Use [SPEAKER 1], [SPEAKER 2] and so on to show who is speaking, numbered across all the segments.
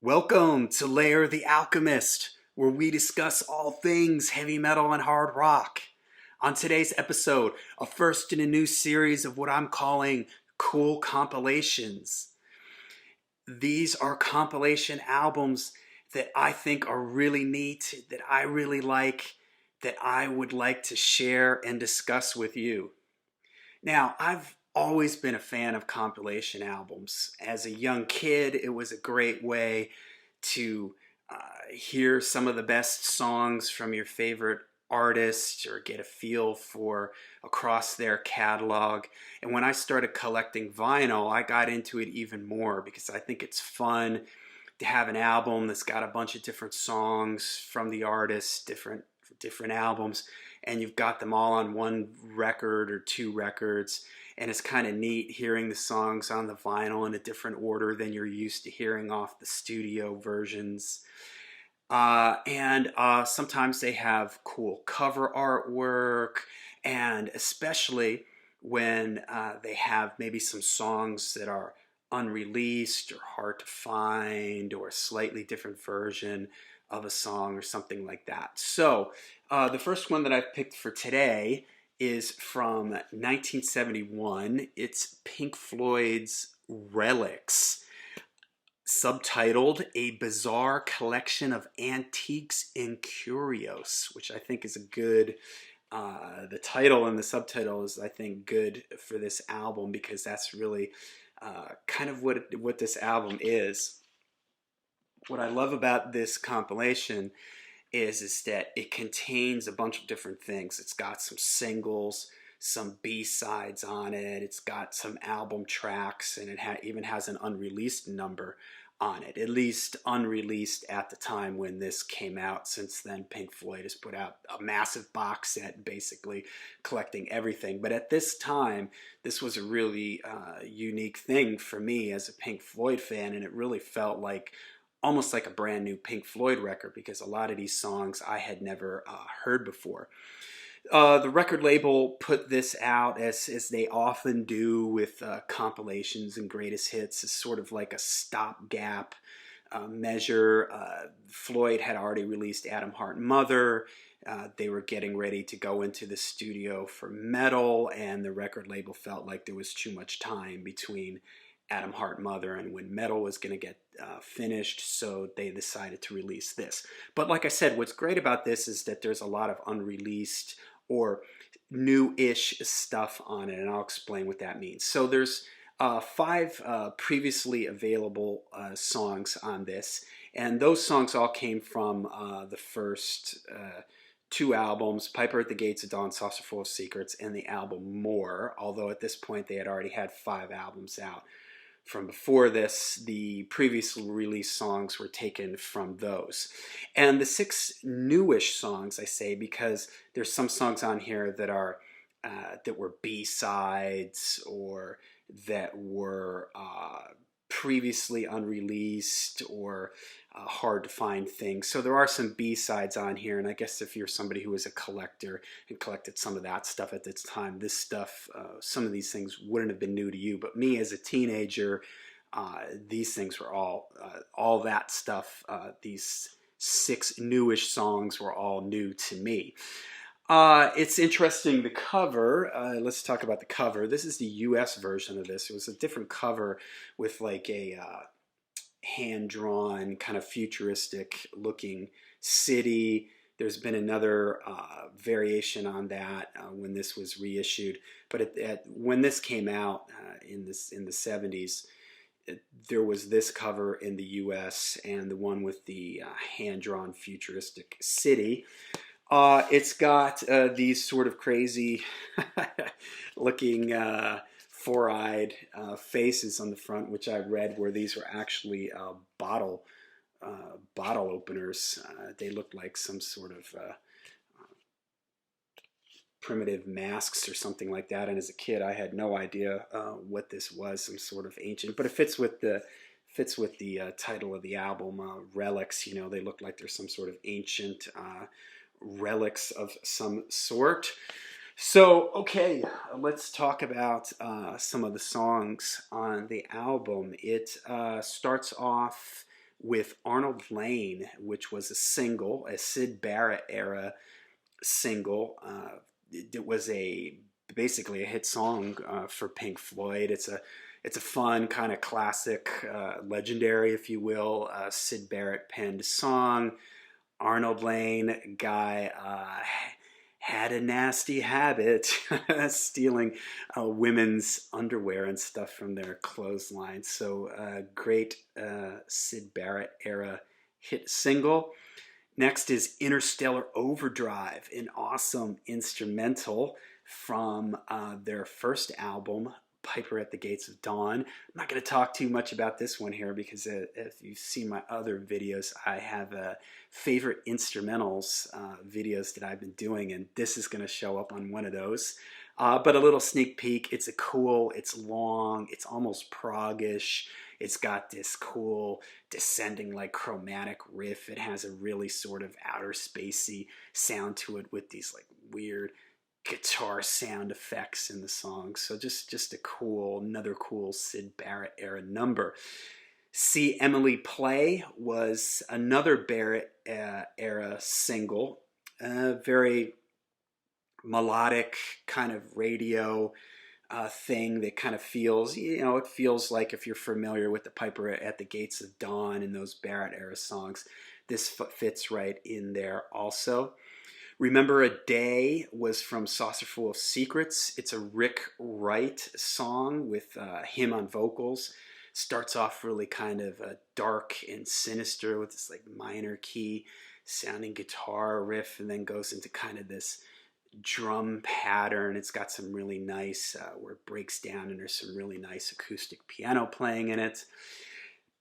[SPEAKER 1] Welcome to Layer the Alchemist, where we discuss all things heavy metal and hard rock. On today's episode, a first in a new series of what I'm calling cool compilations. These are compilation albums that I think are really neat, that I really like, that I would like to share and discuss with you. Now, I've always been a fan of compilation albums. As a young kid, it was a great way to hear some of the best songs from your favorite artists or get a feel for across their catalog. And when I started collecting vinyl, I got into it even more because I think it's fun to have an album that's got a bunch of different songs from the artist, different albums, and you've got them all on one record or two records, and it's kind of neat hearing the songs on the vinyl in a different order than you're used to hearing off the studio versions. And sometimes they have cool cover artwork, and especially when they have maybe some songs that are unreleased or hard to find or a slightly different version of a song or something like that. So the first one that I've picked for today is from 1971. It's Pink Floyd's Relics, subtitled A Bizarre Collection of Antiques and Curios, which I think is a good, the title and the subtitle is, I think, good for this album because that's really kind of what this album is. What I love about this compilation is that it contains a bunch of different things. It's got some singles, some B-sides on it. It's got some album tracks, and it even has an unreleased number on it, at least unreleased at the time when this came out. Since then, Pink Floyd has put out a massive box set basically collecting everything. But at this time, this was a really unique thing for me as a Pink Floyd fan, and it really felt like almost like a brand new Pink Floyd record because a lot of these songs I had never heard before. The record label put this out as they often do with compilations and greatest hits as sort of like a stopgap measure. Floyd had already released Atom Heart Mother. They were getting ready to go into the studio for Metal, and the record label felt like there was too much time between Atom Heart Mother and when Metal was going to get finished, so they decided to release this. But like I said, what's great about this is that there's a lot of unreleased or new-ish stuff on it, and I'll explain what that means. So there's 5 previously available songs on this, and those songs all came from the first 2 albums, Piper at the Gates of Dawn, Saucer Full of Secrets, and the album More, although at this point they had already had 5 albums out. From before this, the previously released songs were taken from those. And the 6 newish songs, I say, because there's some songs on here that are that were B-sides or that were previously unreleased or hard to find things. So there are some B-sides on here, and I guess if you're somebody who was a collector and collected some of that stuff at this time, this stuff, some of these things wouldn't have been new to you. But me as a teenager, these things were all that stuff. These 6 newish songs were all new to me. It's interesting, the cover, let's talk about the cover. This is the US version of this. It was a different cover with like a hand-drawn, kind of futuristic looking city. There's been another variation on that when this was reissued. But when this came out in the 70s, there was this cover in the US and the one with the hand-drawn futuristic city. It's got these sort of crazy looking four-eyed faces on the front, which I read where these were actually bottle openers. They looked like some sort of primitive masks or something like that. And as a kid, I had no idea what this was, some sort of ancient, but it fits with the title of the album, Relics. You know, they look like they're some sort of ancient relics of some sort. So, okay, let's talk about some of the songs on the album. It starts off with Arnold Lane, which was a single, a Syd Barrett era single. It was basically a hit song for Pink Floyd. It's a fun kind of classic, legendary, if you will, Syd Barrett penned song. Arnold Lane guy had a nasty habit stealing women's underwear and stuff from their clothesline. So great Syd Barrett era hit single. Next is Interstellar Overdrive, an awesome instrumental from their first album, Piper at the Gates of Dawn. I'm not going to talk too much about this one here because if you've seen my other videos, I have favorite instrumentals videos that I've been doing, and this is going to show up on one of those. But a little sneak peek. It's it's long, it's almost prog-ish. It's got this cool descending like chromatic riff. It has a really sort of outer spacey sound to it with these like weird guitar sound effects in the song. So just another cool Syd Barrett era number. See Emily Play was another Barrett era single. Very melodic kind of radio thing that kind of feels, it feels like, if you're familiar with the Piper at the Gates of Dawn and those Barrett era songs, this fits right in there also. Remember a Day was from Saucerful of Secrets. It's a Rick Wright song with him on vocals. Starts off really kind of dark and sinister with this like minor key sounding guitar riff, and then goes into kind of this drum pattern. It's got some really nice, where it breaks down and there's some really nice acoustic piano playing in it.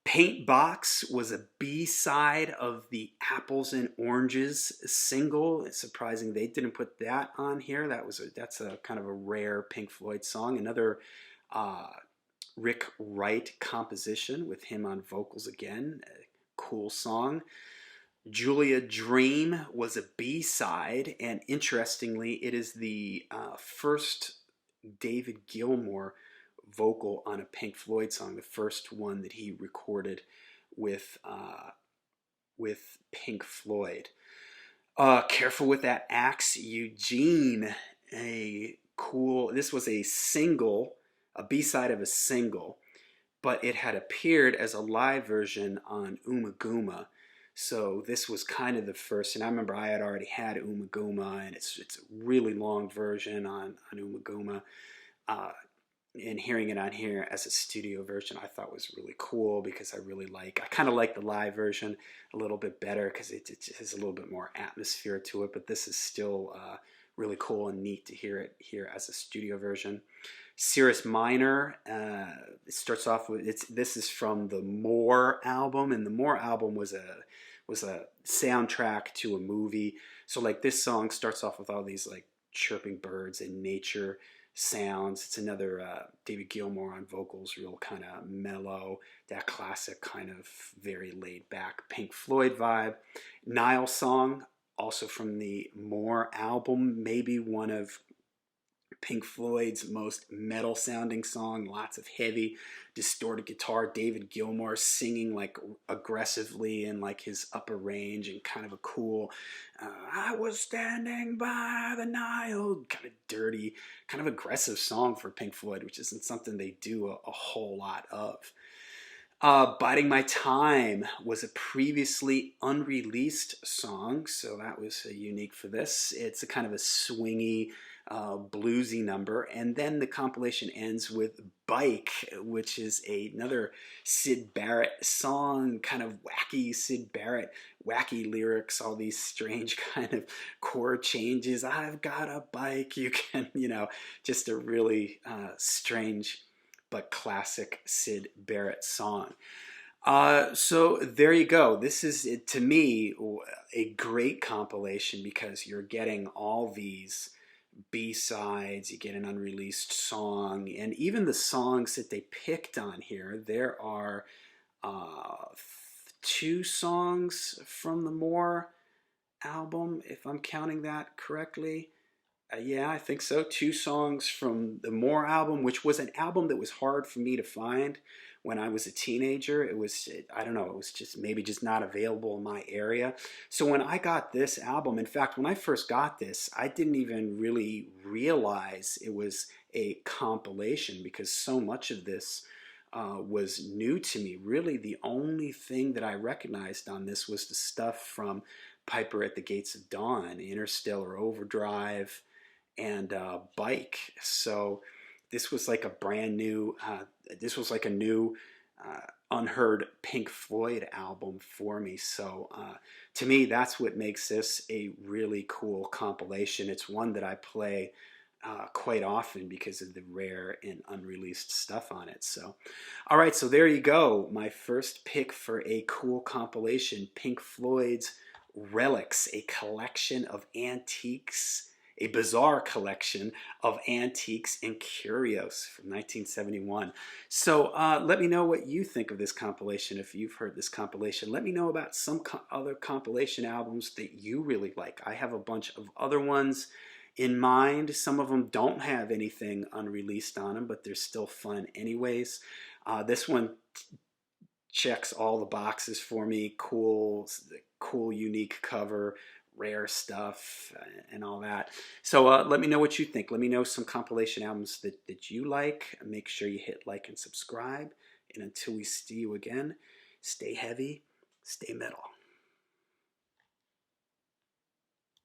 [SPEAKER 1] Paint Box was a B-side of the Apples and Oranges single. It's surprising they didn't put that on here. That's a kind of a rare Pink Floyd song. Another Rick Wright composition with him on vocals again. A cool song. Julia Dream was a B-side, and interestingly, it is the first David Gilmour vocal on a Pink Floyd song, the first one that he recorded with Pink Floyd. Careful with That Axe, Eugene, this was a single, a B-side of a single, but it had appeared as a live version on Umaguma. So this was kind of the first, and I remember I had already had Umaguma, and it's a really long version on Umaguma. And hearing it on here as a studio version, I thought was really cool because I kind of like the live version a little bit better because it has a little bit more atmosphere to it, but this is still really cool and neat to hear it here as a studio version. Cirrus Minor, it starts off with, this is from the More album, and the More album was a soundtrack to a movie. So like this song starts off with all these like chirping birds and nature sounds. It's another David Gilmour on vocals, real kind of mellow, that classic kind of very laid back Pink Floyd vibe. Nile Song, also from the More album, maybe one of Pink Floyd's most metal sounding song, lots of heavy distorted guitar, David Gilmour singing like aggressively in like his upper range, and kind of a cool I was standing by the Nile, kind of dirty, kind of aggressive song for Pink Floyd, which isn't something they do a whole lot of. Biding My Time was a previously unreleased song, so that was unique for this. It's a kind of a swingy, bluesy number, and then the compilation ends with Bike, which is another Syd Barrett song, kind of wacky Syd Barrett, wacky lyrics, all these strange kind of chord changes. I've got a bike, you can, just a really strange but classic Syd Barrett song. So there you go. This is, to me, a great compilation because you're getting all these B-sides, you get an unreleased song, and even the songs that they picked on here, there are 2 songs from the More album, if I'm counting that correctly. Yeah, I think so. Two songs from the More album, which was an album that was hard for me to find when I was a teenager. It was, I don't know, it was just maybe just not available in my area. So when I got this album, in fact, when I first got this, I didn't even really realize it was a compilation because so much of this was new to me. Really, the only thing that I recognized on this was the stuff from Piper at the Gates of Dawn, Interstellar Overdrive, and Bike. So this was like a brand new, this was like a new unheard Pink Floyd album for me. So to me, that's what makes this a really cool compilation. It's one that I play quite often because of the rare and unreleased stuff on it. So, all right, so there you go. My first pick for a cool compilation, Pink Floyd's Relics, a collection of antiques, a bizarre collection of antiques and curios from 1971. So let me know what you think of this compilation. If you've heard this compilation, let me know about some other compilation albums that you really like. I have a bunch of other ones in mind. Some of them don't have anything unreleased on them, but they're still fun anyways. This one checks all the boxes for me. Cool, unique cover, rare stuff, and all that. So let me know what you think. Let me know some compilation albums that you like. Make sure you hit like and subscribe. And until we see you again, stay heavy, stay metal.